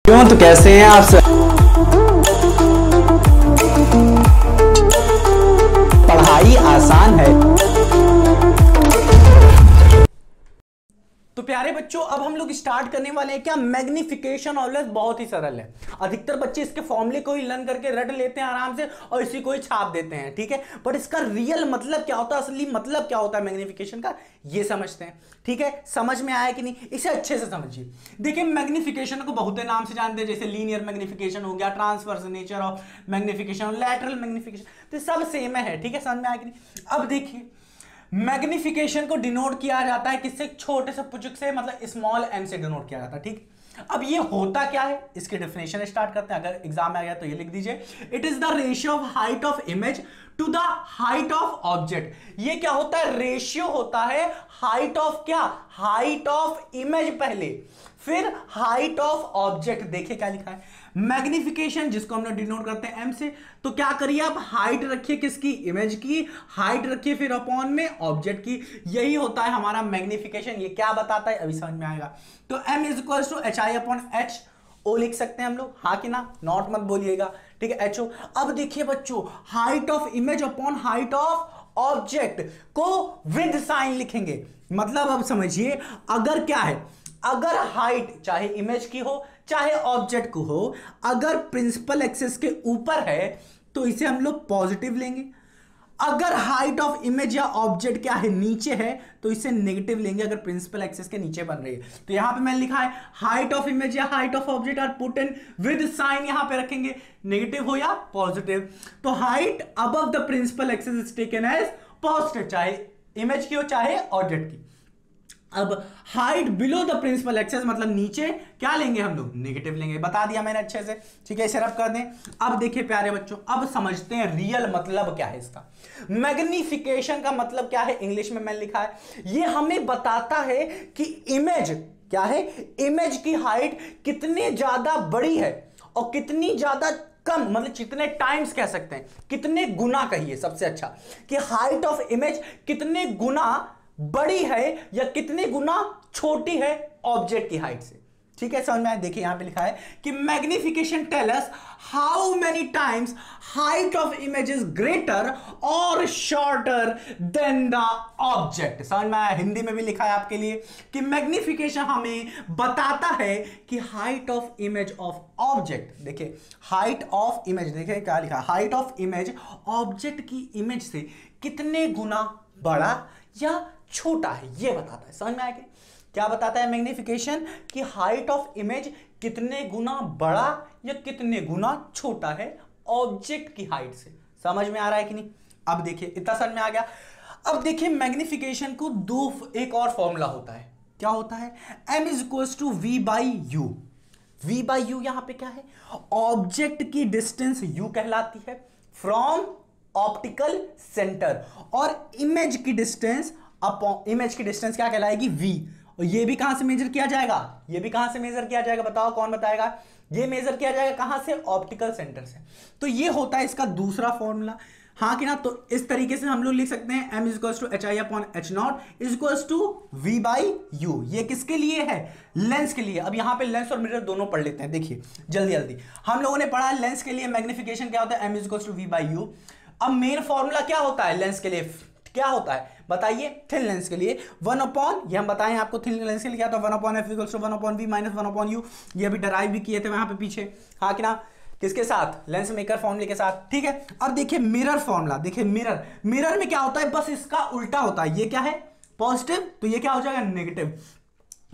क्यों तो कैसे हैं आप सब? पढ़ाई आसान है। तो प्यारे बच्चों, अब हम लोग स्टार्ट करने वाले हैं क्या मैग्निफिकेशन ऑलवेज बहुत ही सरल है। अधिकतर बच्चे इसके फॉर्मूले को ही लर्न करके रट लेते हैं आराम से और इसी को ही छाप देते हैं, ठीक है। बट इसका रियल मतलब क्या होता है, असली मतलब क्या होता है मैग्निफिकेशन का, ये समझते हैं, ठीक है। समझ में आया कि नहीं, इसे अच्छे से समझिए। देखिए, मैग्निफिकेशन को बहुत नाम से जानते हैं, जैसे लीनियर मैग्निफिकेशन हो गया, transverse nature of magnification, lateral magnification, तो सब सेम है, ठीक है। समझ में आया कि नहीं। अब देखिए, मैग्निफिकेशन को डिनोट किया जाता है किससे, छोटे से पुचक से, मतलब स्मॉल एम से डिनोट किया जाता है, ठीक। अब ये होता क्या है, इसकी डेफिनेशन स्टार्ट करते हैं। अगर एग्जाम में आ गया तो ये लिख दीजिए, it is the ratio of height of image to the height of object. ये क्या होता है, रेशियो होता है हाइट ऑफ क्या, हाइट ऑफ इमेज पहले, फिर हाइट ऑफ ऑब्जेक्ट। देखिए क्या लिखा है, मैग्निफिकेशन जिसको हम लोग डिनोट करते हैं एम से, तो क्या करिए आप, हाइट रखिए किसकी, इमेज की, हाइट रखिए फिर अपॉन में ऑब्जेक्ट की, यही होता है हमारा मैग्निफिकेशन। ये क्या बताता है अभी समझ में आएगा। तो m is equal to H I upon H O लिख सकते हैं हम लोग, हाँ कि ना, नॉट मत बोलिएगा, ठीक है, एच ओ। अब देखिए बच्चों, height of image upon height of object को विद साइन लिखेंगे। मतलब अब समझिए, अगर क्या है, अगर हाइट चाहे इमेज की हो चाहे ऑब्जेक्ट को हो, अगर प्रिंसिपल एक्सिस के ऊपर है तो इसे हम लोग पॉजिटिव लेंगे। अगर हाइट ऑफ इमेज या ऑब्जेक्ट क्या है, नीचे है, तो इसे नेगेटिव लेंगे, अगर प्रिंसिपल एक्सिस के नीचे बन रही है। तो यहां पे मैंने लिखा है हाइट ऑफ इमेज या height of object are put in with sign, यहां पे रखेंगे नेगेटिव हो या पॉजिटिव। तो height above the principal axis is taken as positive, चाहे इमेज की हो चाहे ऑब्जेक्ट की। अब height below the principal axis मतलब नीचे क्या लेंगे हम लोग, नेगेटिव लेंगे, बता दिया मैंने अच्छे से, ठीक है। इसे रब कर दें। अब देखिए प्यारे बच्चों, अब समझते हैं रियल मतलब क्या है इसका। मैग्निफिकेशन का मतलब क्या है, इंग्लिश में मैंने लिखा है, ये हमें बताता है कि इमेज क्या है, इमेज की हाइट कितनी ज्यादा बड़ी है और कितनी ज्यादा कम, मतलब कितने टाइम्स कह सकते हैं, कितने गुना कहिए सबसे अच्छा, कि हाइट ऑफ इमेज कितने गुना बड़ी है या कितने गुना छोटी है ऑब्जेक्ट की हाइट से, ठीक है। समझ में आया। देखिए यहां पे लिखा है कि magnification tell us how many times height of image is greater और शॉर्टर देन द ऑब्जेक्ट। समझ में आया। हिंदी में भी लिखा है आपके लिए कि मैग्निफिकेशन हमें बताता है कि height of image of object, देखिए हाइट ऑफ इमेज, देखिए क्या लिखा, हाइट ऑफ इमेज ऑब्जेक्ट की इमेज से कितने गुना बड़ा या छोटा है, ये बताता है। समझ में आया क्या बताता है मैग्निफिकेशन, कि हाइट ऑफ इमेज कितने गुना बड़ा या कितने गुना छोटा है ऑब्जेक्ट की हाइट से। समझ में आ रहा है कि नहीं। अब देखिए इतना समझ में आ गया। अब देखिए मैग्निफिकेशन को एक और फॉर्मूला होता है, क्या होता है, m is equal to v by U. v by U यहां पे क्या है, ऑब्जेक्ट की डिस्टेंस u कहलाती है फ्रॉम ऑप्टिकल सेंटर, और इमेज की डिस्टेंस अपॉन, इमेज की डिस्टेंस क्या कहलाएगी, v। और ये भी कहां से मेजर किया जाएगा, ये भी कहां से मेजर किया जाएगा, बताओ कौन बताएगा। ये मेजर किया जाएगा कहां से, ऑप्टिकल सेंटर से। तो ये होता है इसका दूसरा फॉर्मूला, हाँ कि ना। तो इस तरीके से हम लोग लिख सकते हैं m is equal to H I upon H not is equal to v by U. ये किसके लिए है, लेंस के लिए। अब यहां पे लेंस और मिरर दोनों पढ़ लेते हैं। देखिए जल्दी जल्दी, हम लोगों ने पढ़ा लेंस के लिए मैग्निफिकेशन क्या होता है, m is equal to v by U. अब मेन फॉर्मूला क्या होता है लेंस के लिए, क्या होता है बताइए, थिन लेंस के लिए 1 अपॉन, ये हम बताएं आपको थिन लेंस के लिए क्या होता है, 1 upon F equals to 1 upon V minus 1 upon U. ये अभी डराइव भी किए थे वहां पे पीछे, हाँ कि ना, किसके साथ, लेंस मेकर फॉर्मूले के साथ, ठीक है। अब देखिए मिरर फॉर्मूला, देखिए मिरर, मिरर में क्या होता है, बस इसका उल्टा होता है। ये क्या है पॉजिटिव, तो ये क्या हो जाएगा नेगेटिव।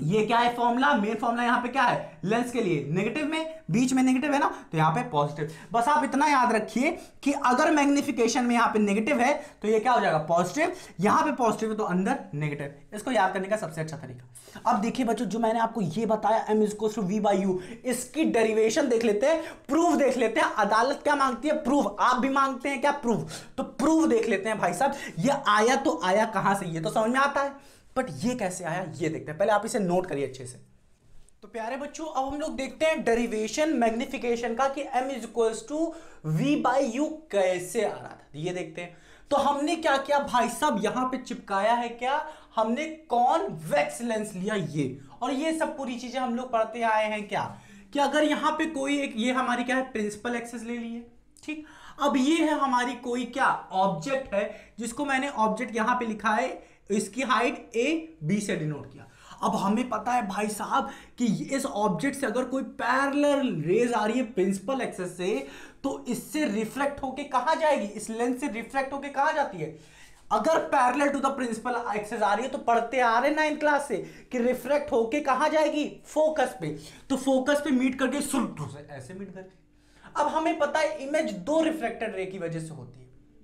ये क्या है फॉर्मूला, मेन फॉर्मूला यहां पे क्या है, लेंस के लिए नेगेटिव में, बीच में नेगेटिव है ना, तो यहां पे पॉजिटिव। बस आप इतना याद रखिए कि अगर मैग्निफिकेशन में यहां पे नेगेटिव है तो ये क्या हो जाएगा पॉजिटिव, यहां पे पॉजिटिव है तो अंदर नेगेटिव। इसको याद करने का सबसे अच्छा तरीका। अब देखिए बच्चों, जो मैंने आपको ये बताया m is to v by U, इसकी डेरिवेशन देख लेते हैं, प्रूफ देख लेते हैं। अदालत क्या मांगती है, प्रूफ। आप भी मांगते हैं क्या, प्रूफ। तो प्रूफ देख लेते हैं भाई साहब। ये आया तो आया कहां से, ये तो समझ में आता है, बट ये कैसे आया ये देखते हैं। पहले आप इसे नोट करिए अच्छे से। तो प्यारे बच्चों, अब हम लोग देखते हैं डेरिवेशन मैग्निफिकेशन का, कि m is equal to v by U कैसे आ रहा था, ये देखते हैं। तो हमने क्या किया भाई साहब, यहां पे चिपकाया है क्या, हमने कॉन्वेक्स लेंस लिया ये, और ये सब पूरी चीजें हम लोग पढ़ते आए हैं क्या, कि अगर यहां पे कोई एक, ये हमारी क्या है, प्रिंसिपल एक्सिस ले ली है, ठीक। अब ये है हमारी कोई क्या, ऑब्जेक्ट है, जिसको मैंने ऑब्जेक्ट यहां पे लिखा है, इसकी हाइट ए बी से डिनोट किया। अब हमें पता है भाई साहब कि इस ऑब्जेक्ट से अगर कोई पैरेलल रेज आ रही है प्रिंसिपल एक्सिस से, तो इससे रिफ्लेक्ट होके कहां जाएगी, इस लेंस से रिफ्लेक्ट होके कहां जाती है। अगर parallel to the principal axis आ रही है तो पढ़ते आ रहे 9th क्लास से कि रिफ्लेक्ट होके कहां जाएगी, फोकस पे। तो फोकस पे मीट करके सुल्टू से ऐसे मीट करके। अब हमें पता है इमेज दो रिफ्लेक्टेड रे की वजह से होती है,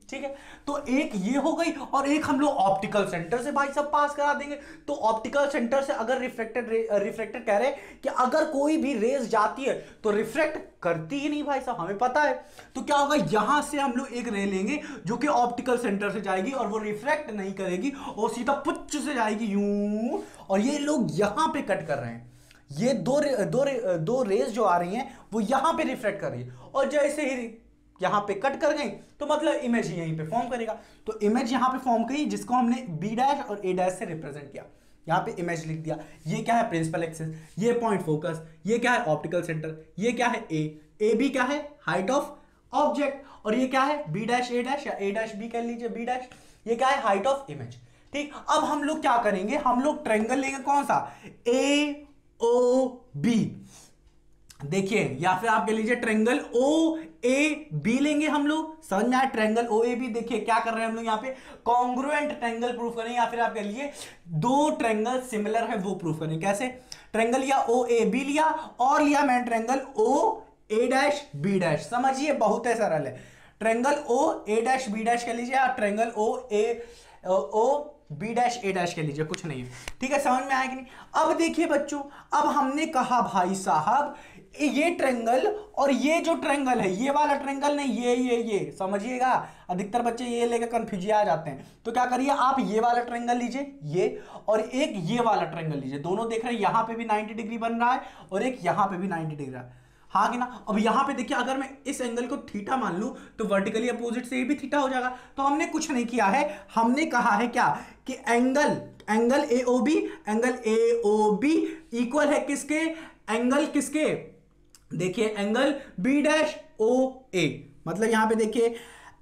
ठीक है। तो एक ये हो गई, और एक हम लोग ऑप्टिकल सेंटर से भाई सब पास करा देंगे। तो ऑप्टिकल सेंटर से अगर रिफ्लेक्टेड कह रहे हैं कि अगर कोई भी रेज जाती है तो रिफ्लेक्ट करती ही नहीं भाई साहब, हमें पता है। तो क्या होगा, यहां से हम लोग एक रे लेंगे जो कि ऑप्टिकल सेंटर से जाएगी और वो रिफ्लेक्ट नहीं करेगी और सीधा पुच्छ से जाएगी यूं, और ये लोग यहां पे कट कर रहे हैं। ये दो रेज जो आ रही हैं वो यहां पे रिफ्लेक्ट कर रही है, और जैसे ही यहां पे कट कर गई तो मतलब इमेज यहीं पे फॉर्म करेगा। तो इमेज यहां पे फॉर्म करी, जिसको हमने बी डैश और ए डैश से रिप्रेजेंट किया। यहां पे इमेज लिख दिया। ये क्या है, प्रिंसिपल एक्सिस, ये पॉइंट फोकस, ये क्या है, ऑप्टिकल सेंटर, ये क्या है, ए बी क्या है, हाइट ऑफ ऑब्जेक्ट, और ये क्या है, बी डैश ए डैश, या ए डैश बी कह लीजिए, बी डैश, ये क्या है, हाइट ऑफ इमेज, ठीक। अब हम लोग क्या करेंगे, हम लोग ट्रायंगल लेंगे, कौन सा, ए ओ बी, देखिए, या फिर आप कह लीजिए ट्रायंगल ओ ए बी लेंगे हम लोग। समझ में आया, ट्रायंगल ओ ए बी। देखिए क्या कर रहे हैं हम लोग यहाँ पे, कॉन्ग्रुएंट ट्रायंगल प्रूफ करें, या फिर आप कह लीजिए दो ट्रायंगल सिमिलर है वो प्रूफ करें। कैसे, ट्रायंगल लिया ओ ए बी लिया, और लिया मैंने ट्रायंगल ओ ए डैश बी डैश। समझिए बहुत है, सरल है। ट्रायंगल ओ ए डैश बी डैश कह लीजिए, और ट्रायंगल ओ बी डैश ए डैश कह लीजिए, कुछ नहीं है, ठीक है। समझ में आया कि नहीं। अब देखिए बच्चों, अब हमने कहा भाई साहब ये ट्रायंगल और ये जो ट्रायंगल है, ये वाला ट्रायंगल नहीं, ये समझिएगा। अधिकतर बच्चे ये लेकर कंफ्यूज आ जाते हैं। तो क्या करिए, आप ये वाला ट्रायंगल लीजिए, ये, और एक ये वाला ट्रायंगल लीजिए। दोनों देख रहे हैं, यहां पे भी 90 डिग्री बन रहा है और एक यहां पे भी 90 डिग्री है, हाँ कि ना। अब यहां पे देखिए, अगर मैं इस एंगल को थीटा मान लूं तो वर्टिकली अपोजिट से ये भी थीटा हो जाएगा। तो हमने कुछ नहीं किया है, हमने कहा है क्या कि angle A O B equal है किसके, एंगल किसके, देखिए angle B dash O A. मतलब यहां पे देखिए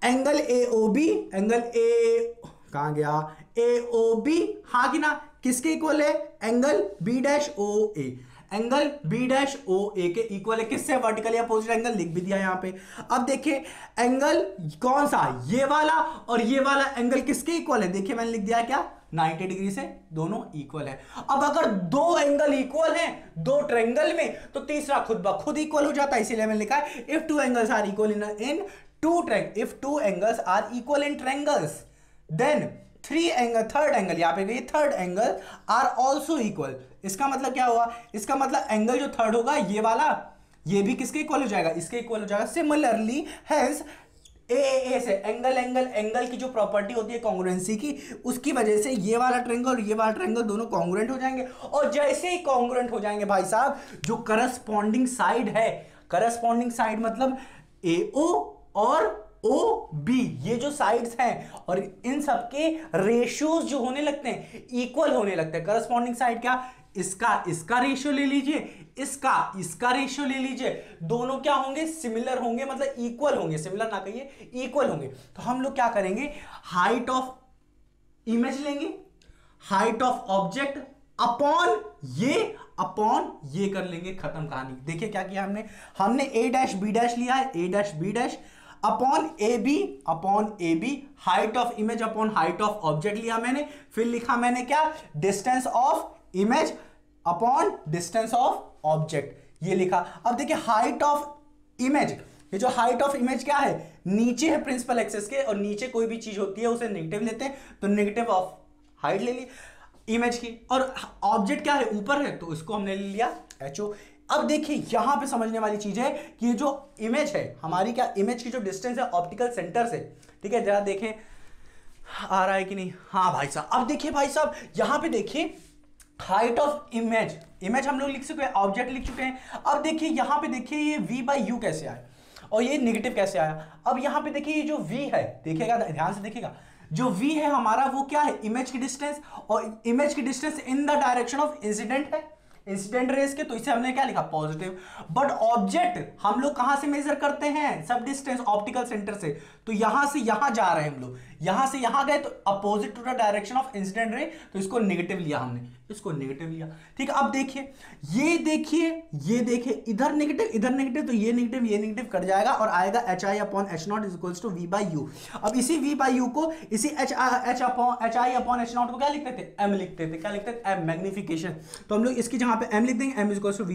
angle A O B, angle A कहां गया, ए ओ बी, हाँ कि ना, किसके इक्वल है, एंगल बी डैश ओ ए। एंगल बी डैश ओ ए के इक्वल है किससे, वर्टिकली अपोजिट एंगल, लिख भी दिया यहां पे। अब देखिए एंगल कौन सा, ये वाला और ये वाला एंगल किसके इक्वल है, देखिए मैंने लिख दिया क्या, 90 डिग्री से दोनों इक्वल है। अब अगर दो एंगल इक्वल हैं दो ट्रायंगल में, तो तीसरा खुद ब खुद इक्वल हो जाता है। इसीलिए मैंने लिखा है if two angles are equal in two angles are equal in triangles, then third angle, यहां पे गई third angle are also equal. इसका मतलब क्या हुआ, इसका मतलब एंगल जो थर्ड होगा ये वाला, ये भी किसके इक्वल हो जाएगा, इसके इक्वल हो जाएगा। सिमिलरली हेंस ए से एंगल की जो प्रॉपर्टी होती है कॉन्ग्रुएंसी की, उसकी वजह से ये वाला ट्रायंगल और ये वाला ट्रायंगल दोनों कॉन्ग्रुएंट हो जाएंगे। और जैसे ही कॉन्ग्रुएंट हो जाएंगे भाई साहब, जो करस्पॉन्डिंग साइड है, करस्पॉन्डिंग साइड मतलब ए ओ और ओ बी, ये जो साइड्स हैं और इन सबके रेशियोज जो होने लगते हैं, इक्वल होने लगते हैं। करस्पॉन्डिंग साइड क्या, इसका रेशियो ले लीजिए, इसका रेशियो ले लीजिए, दोनों क्या होंगे, सिमिलर होंगे, मतलब इक्वल होंगे, सिमिलर ना कहिए, इक्वल होंगे। तो हम लोग क्या करेंगे, हाइट ऑफ इमेज लेंगे, हाइट ऑफ ऑब्जेक्ट अपॉन ये कर लेंगे, खत्म कहानी। देखिए क्या किया हमने ए डैश बी डैश लिया है, A dash B dash upon A B, height of image upon height of object लिया मैंने, फिर लिखा मैंने क्या, distance of image upon distance of object, ये लिखा। अब देखिए हाइट ऑफ इमेज, ये जो हाइट ऑफ इमेज क्या है, नीचे है प्रिंसिपल एक्सिस के, और नीचे कोई भी चीज होती है उसे नेगेटिव लेते हैं, तो नेगेटिव ऑफ हाइट ले ली इमेज की, और ऑब्जेक्ट क्या है, ऊपर है, तो इसको हमने ले लिया HO। अब देखिए यहां पे समझने वाली चीज है कि ये जो इमेज है हमारी, क्या इमेज की जो डिस्टेंस है ऑप्टिकल सेंटर से, ठीक है, जरा देखें आ रहा है कि नहीं, हाँ भाई साहब। अब देखिए भाई साहब, यहां पे देखिए हाइट ऑफ इमेज हम लोग लिख चुके हैं, ऑब्जेक्ट लिख चुके हैं। अब देखिए यहां पे देखिए ये v/u कैसे आया और ये नेगेटिव कैसे आया। अब यहां पे देखिए ये जो v है, देखिएगा ध्यान से देखिएगा, जो v है हमारा वो क्या है, इमेज की डिस्टेंस, और इमेज की distance in the direction of incident है, इंसिडेंट रेस के, तो इसे हमने क्या लिखा पॉजिटिव। बट ऑब्जेक्ट हम लोग कहां से मेजर करते हैं, सब डिस्टेंस ऑप्टिकल सेंटर से, तो यहां से यहां जा रहे हैं हम लोग, यहां से यहां गए तो opposite to the direction of incident ray, तो इसको नेगेटिव लिया हमने, इसको नेगेटिव लिया। ठीक है, अब देखिए ये देखिए ये देखिए, इधर नेगेटिव, तो ये नेगेटिव कट जाएगा और आएगा HI/H0 is equals to V/U। अब इसी V/U को इसी HI/H0 को क्या लिखते थे, M लिखते थे, क्या लिखते थे, M, मैग्निफिकेशन। तो हम लोग इसकी जहां पे M लिख देंगे, M is equals to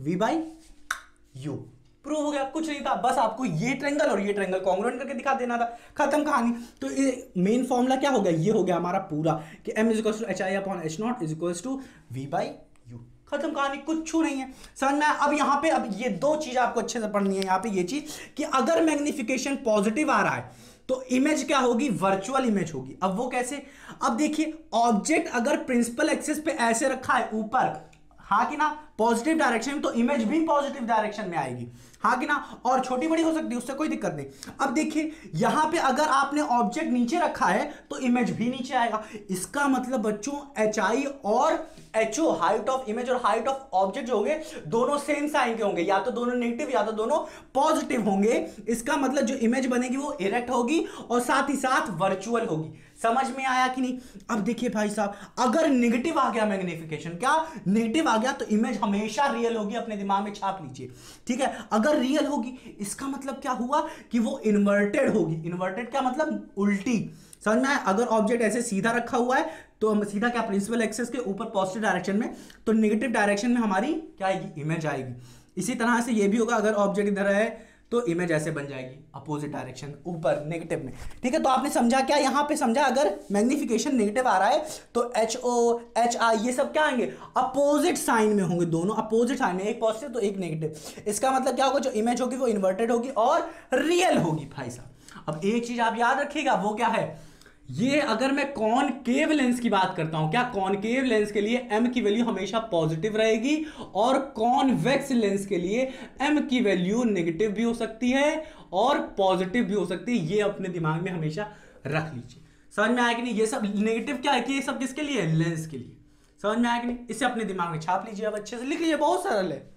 V/U। Prove हो गया, कुछ नहीं था, बस आपको ये ट्रायंगल और ये ट्रायंगल कॉन्ग्रुएंट करके दिखा देना था, खत्म कहानी। तो ये मेन फॉर्मूला क्या हो गया, ये हो गया हमारा पूरा कि M is equals to HI/H0 is equals to V/U, खत्म कहानी, कुछ नहीं है, समझ में। अब यहां पे अब ये दो चीज आपको अच्छे से पढ़नी है, यहां पे ये चीज कि अगर मैग्निफिकेशन पॉजिटिव आ रहा है तो इमेज क्या होगी, वर्चुअल इमेज होगी। अब वो कैसे, अब देखिए ऑब्जेक्ट अगर प्रिंसिपल एक्सिस पे ऐसे रखा है ऊपर, हाँ कि ना, पॉजिटिव डायरेक्शन में, तो इमेज भी पॉजिटिव डायरेक्शन में आएगी, हाँ कि ना, और छोटी बड़ी हो सकती है, उससे कोई दिक्कत नहीं। अब देखिए यहां पे अगर आपने ऑब्जेक्ट नीचे रखा है तो इमेज भी नीचे आएगा। इसका मतलब बच्चों HI और HO, हाइट ऑफ इमेज और हाइट ऑफ ऑब्जेक्ट जो होंगे दोनों सेम साइन के होंगे, या तो दोनों नेगेटिव या तो दोनों पॉजिटिव होंगे। इसका मतलब जो इमेज बनेगी वो इरेक्ट होगी और साथ ही साथ वर्चुअल होगी। समझ में आया कि नहीं। अब देखिए भाई साहब, अगर नेगेटिव आ गया मैग्निफिकेशन, क्या नेगेटिव आ गया, तो इमेज हमेशा रियल होगी, अपने दिमाग में छाप लीजिए, ठीक है। अगर रियल होगी इसका मतलब क्या हुआ कि वो इन्वर्टेड होगी। इन्वर्टेड क्या मतलब, उल्टी, समझ में आया। अगर ऑब्जेक्ट ऐसे सीधा रखा हुआ है तो हम सीधा क्या, प्रिंसिपल एक्सिस के ऊपर पॉजिटिव डायरेक्शन में, तो नेगेटिव डायरेक्शन में हमारी क्या आएगी, इमेज आएगी। इसी तरह से ये भी होगा, अगर ऑब्जेक्ट इधर है तो इमेज ऐसे बन जाएगी अपोजिट डायरेक्शन ऊपर नेगेटिव में, ठीक है। तो आपने समझा क्या, यहां पे समझा, अगर मैग्निफिकेशन नेगेटिव आ रहा है तो HO HI ये सब क्या आएंगे, अपोजिट साइन में होंगे, दोनों अपोजिट साइन में, एक पॉजिटिव तो एक नेगेटिव। इसका मतलब क्या होगा, जो इमेज होगी वो इन्वर्टेड होगी और रियल होगी भाई साहब। अब एक चीज आप याद रखिएगा, वो क्या है, ये अगर मैं कॉनकेव लेंस की बात करता हूं, क्या कॉनकेव लेंस के लिए M की वैल्यू हमेशा पॉजिटिव रहेगी और कॉन्वेक्स लेंस के लिए M की वैल्यू नेगेटिव भी हो सकती है और पॉजिटिव भी हो सकती है। ये अपने दिमाग में हमेशा रख लीजिए। समझ में आया कि नहीं। ये सब नेगेटिव क्या है कि ये सब किसके लिए है, लेंस के लिए। समझ में आया कि नहीं, इसे अपने दिमाग में छाप लीजिए, अब अच्छे से लिख लीजिए, बहुत सरल है।